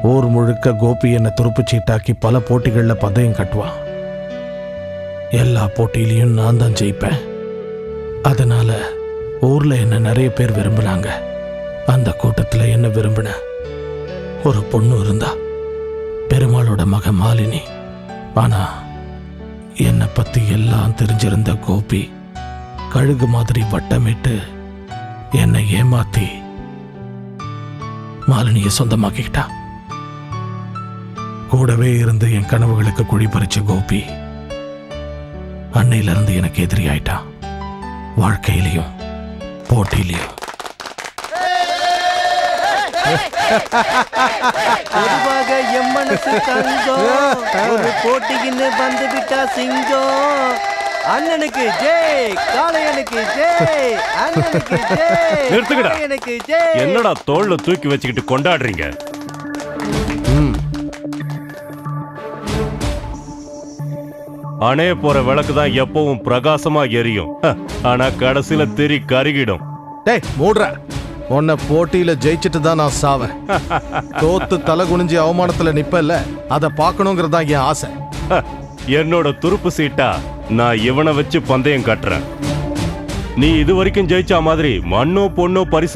ஊர் முழுக்க கோபி என்னை துருப்புச்சீட்டாக்கி பல போட்டிகளில் பந்தயம் கட்டுவான். எல்லா போட்டியிலையும் நான் தான் ஜெயிப்பேன். அதனால ஊர்ல என்ன நிறைய பேர் விரும்பினாங்க. அந்த கூட்டத்தில் என்ன விரும்பின ஒரு பொண்ணு இருந்தா, பெருமாளோட மக மாலினி. ஆனா என்னை பத்தி எல்லாம் தெரிஞ்சிருந்த கோபி கழுகு மாதிரி வட்டமிட்டு என்னை ஏமாத்தி மாலினியை சொந்தமாக்கிக்கிட்டா. கூடவே இருந்து என் கனவுகளுக்கு குழி பறிச்ச கோபி அன்னையில இருந்து எனக்கு எதிரி ஆயிட்டான். வாழ்க்கையிலையும் போட்டியிலையும். பொதுவாக எம்மனசு தங்கம் ஒரு போட்டிக்குன்னு வந்து விட்டா சிங்கம். அண்ணனுக்கு ஜெய், காளையனுக்கு ஜெய், அண்ணனுக்கு ஜெய், நிறுத்துங்கடா. காளையனுக்கு ஜெய். என்னடா தோள்ல தூக்கி வச்சுக்கிட்டு கொண்டாடுறீங்க? அணைய போற விளக்கு தான் எப்பவும் பிரகாசமா எரியும். ஆனா கடைசியில திரி கருகிடும். டேய் மூடுற. உன்னை போட்டியில ஜெயிச்சிட்டு தான் நான் சாவேன். தோத்து தலை குனிஞ்சி அவமானத்துல நிப்பல்ல, அதை பார்க்கணுங்கிறதா என் ஆசை. என்னோட துருப்பு சீட்டா நான் இவனை வச்சு பந்தயம் கட்டுறேன். நீ இது வரைக்கும் ஜெயிச்ச மாதிரி மண்ணோ பொண்ணோ பரிசு